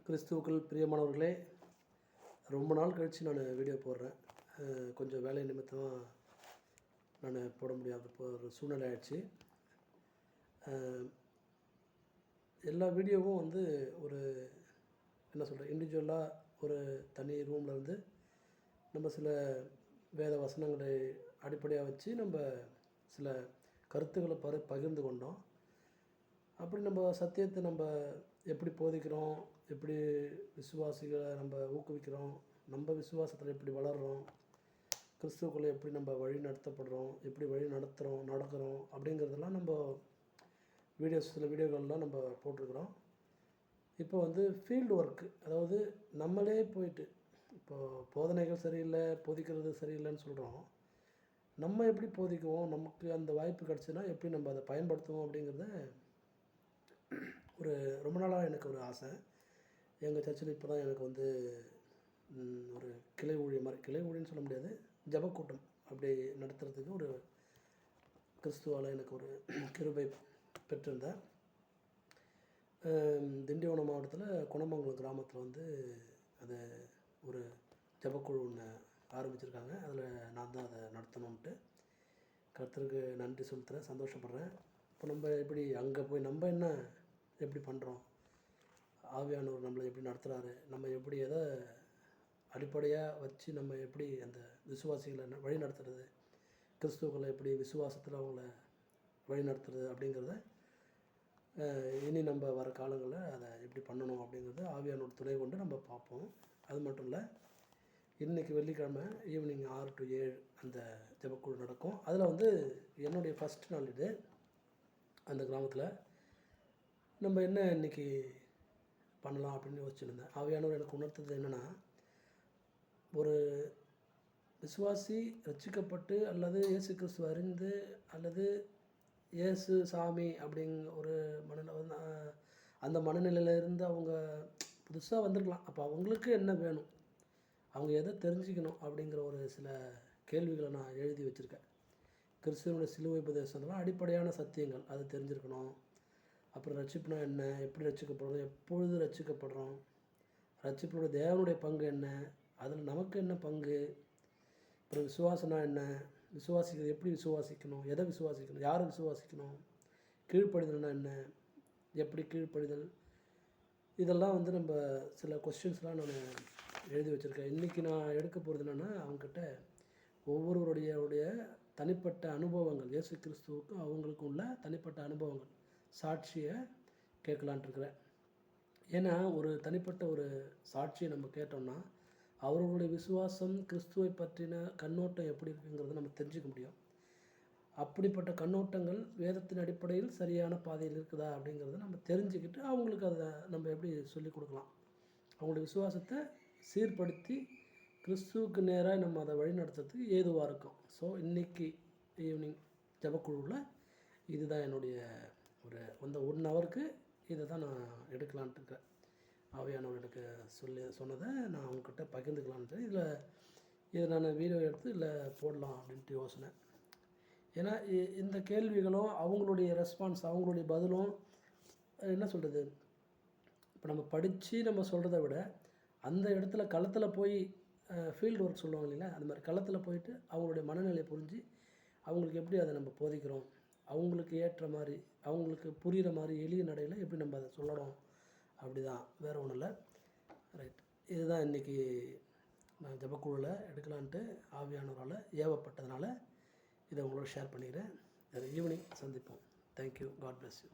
கிறிஸ்துவுக்குள் பிரியமானவர்களே, ரொம்ப நாள் கழித்து நான் வீடியோ போடுறேன். கொஞ்சம் வேலை நிமித்தமாக நான் போட முடியாத ஒரு சூழ்நிலை ஆயிடுச்சு. எல்லா வீடியோவும் ஒரு என்ன சொல்கிறேன், இண்டிவிஜுவலாக ஒரு தனி ரூமில் நம்ம சில வேத வசனங்களை அடிப்படையாக வச்சு நம்ம சில கருத்துக்களை பகிர்ந்து கொண்டோம். அப்படி நம்ம சத்தியத்தை நம்ம எப்படி போதிக்கிறோம், எப்படி விசுவாசிகளை நம்ம ஊக்குவிக்கிறோம், நம்ம விசுவாசத்தில் எப்படி வளர்கிறோம், கிறிஸ்துவுக்குள்ளே எப்படி நம்ம வழி நடத்தப்படுறோம், எப்படி வழி நடக்கிறோம் அப்படிங்கிறதெல்லாம் நம்ம சில வீடியோக்கள்லாம் நம்ம போட்டிருக்கிறோம். இப்போ ஃபீல்டு ஒர்க்கு, அதாவது நம்மளே போயிட்டு இப்போது போதனைகள் சரியில்லை, போதிக்கிறது சரியில்லைன்னு சொல்கிறோம். நம்ம எப்படி போதிக்குவோம், நமக்கு அந்த வாய்ப்பு கிடச்சுன்னா எப்படி நம்ம அதை பயன்படுத்துவோம் அப்படிங்கிறத ரொம்ப நாளாக எனக்கு ஒரு ஆசை. எங்கள் சர்ச்சில் இப்போ தான் எனக்கு ஒரு கிளை ஊழியன்னு சொல்ல முடியாது, ஜபக்கூட்டம் அப்படி நடத்துகிறதுக்கு ஒரு கிறிஸ்துவால் எனக்கு ஒரு கிருபை பெற்றிருந்தேன். திண்டிவனம் மாவட்டத்தில் குணமங்கலம் கிராமத்தில் அதை ஒரு ஜபக்குழு ஒன்று ஆரம்பிச்சிருக்காங்க. அதில் நான் தான் அதை நடத்தணுன்ட்டு கர்த்தருக்கு நன்றி செலுத்துகிறேன், சந்தோஷப்படுறேன். இப்போ நம்ம எப்படி அங்கே போய் நம்ம என்ன எப்படி பண்ணுறோம், ஆவியானவர் நம்மளை எப்படி நடத்துகிறாரு, நம்ம எப்படி எதை அடிப்படையாக வச்சு நம்ம எப்படி அந்த விசுவாசிகளை வழி நடத்துறது, கிறிஸ்துவுக்களை எப்படி விசுவாசத்தில் அவங்கள வழி நடத்துறது அப்படிங்கிறத இனி நம்ம வர காலங்களில் அதை எப்படி பண்ணணும் அப்படிங்கிறத ஆவியானோட துணை கொண்டு நம்ம பார்ப்போம். அது மட்டும் இல்லை, இன்றைக்கி வெள்ளிக்கிழமை ஈவினிங் 6 to 7 அந்த ஜபக்குழு நடக்கும். அதில் என்னுடைய ஃபஸ்ட் நாள் இது. அந்த கிராமத்தில் நம்ம என்ன இன்றைக்கி பண்ணலாம் அப்படின்னு யோசிச்சுருந்தேன். ஆவியானவர் எனக்கு உணர்த்தது என்னென்னா, ஒரு விசுவாசி ரட்சிக்கப்பட்டு அல்லது இயேசு கிறிஸ்துவ அறிந்து அல்லது இயேசு சாமி அப்படிங்கிற ஒரு அந்த மனநிலையிலேருந்து அவங்க புதுசாக வந்திருக்கலாம். அப்போ அவங்களுக்கு என்ன வேணும், அவங்க எதை தெரிஞ்சுக்கணும் அப்படிங்கிற ஒரு சில கேள்விகளை நான் எழுதி வச்சுருக்கேன். கிறிஸ்துவனுடைய சிலுவை உபதேசம்லாம் அடிப்படையான சத்தியங்கள், அது தெரிஞ்சிருக்கணும். அப்புறம் ரட்சிப்புனா என்ன, எப்படி ரட்சிக்கப்படுறோம், எப்பொழுது ரட்சிக்கப்படுறோம், ரட்சிப்போட தேவனுடைய பங்கு என்ன, அதில் நமக்கு என்ன பங்கு, அப்புறம் விசுவாசனா என்ன, விசுவாசிக்கிறது எப்படி விசுவாசிக்கணும், எதை விசுவாசிக்கணும், யாரை விசுவாசிக்கணும், கீழ்ப்படிதல்னா என்ன, எப்படி கீழ்ப்படிதல், இதெல்லாம் நம்ம சில கொஸ்டின்ஸ்லாம் நான் எழுதி வச்சுருக்கேன். இன்றைக்கி நான் எடுக்க போகிறது என்னென்னா, அவங்கக்கிட்ட ஒவ்வொருவருடைய தனிப்பட்ட அனுபவங்கள், இயேசு கிறிஸ்துவுக்கும் அவங்களுக்கும் உள்ள தனிப்பட்ட அனுபவங்கள், சாட்சியை கேட்கலான்ட்டு இருக்கிறேன். ஏன்னா ஒரு தனிப்பட்ட ஒரு சாட்சியை நம்ம கேட்டோம்னா அவர்களுடைய விசுவாசம் கிறிஸ்துவை பற்றின கண்ணோட்டம் எப்படி இருக்குங்கிறத நம்ம தெரிஞ்சுக்க முடியும். அப்படிப்பட்ட கண்ணோட்டங்கள் வேதத்தின் அடிப்படையில் சரியான பாதையில் இருக்குதா அப்படிங்கிறத நம்ம தெரிஞ்சுக்கிட்டு அவங்களுக்கு அதை நம்ம எப்படி சொல்லிக் கொடுக்கலாம், அவங்களுடைய விசுவாசத்தை சீர்படுத்தி கிறிஸ்துவுக்கு நேராக நம்ம அதை வழிநடத்துறதுக்கு ஏதுவாக இருக்கும். ஸோ இன்றைக்கி ஈவினிங் ஜபக்குழுவில் இதுதான் என்னுடைய ஒரு 1 ஹவருக்கு இதை தான் நான் எடுக்கலான்ட்டு இருக்கேன். ஆவியானவர் எனக்கு சொன்னதை நான் அவங்கக்கிட்ட பகிர்ந்துக்கலான்ட்டு இதை நான் வீடியோ எடுத்து போடலாம் அப்படின்ட்டு யோசனை. ஏன்னா இந்த கேள்விகளும் அவங்களுடைய ரெஸ்பான்ஸ், அவங்களுடைய பதிலும் என்ன சொல்கிறது, இப்போ நம்ம படித்து நம்ம சொல்கிறத விட அந்த இடத்துல களத்தில் போய் ஃபீல்டு ஒர்க் சொல்லுவாங்க இல்லைங்களா, அது மாதிரி களத்தில் போயிட்டு அவங்களுடைய மனநிலையை புரிஞ்சு அவங்களுக்கு எப்படி அதை நம்ம போதிக்கிறோம், அவங்களுக்கு ஏற்ற மாதிரி அவங்களுக்கு புரிகிற மாதிரி எளிய நடையில் எப்படி நம்ம அதை சொல்லணும், அப்படி தான், வேறு ஒன்றும் இல்லை. ரைட், இதுதான் இன்றைக்கி நான் ஜபக்குழுவில் எடுக்கலான்ட்டு ஆவியானவரால் ஏவப்பட்டதுனால இதை உங்களோட ஷேர் பண்ணிக்கிறேன். ஈவினிங் சந்திப்போம். தேங்க்யூ. God bless you.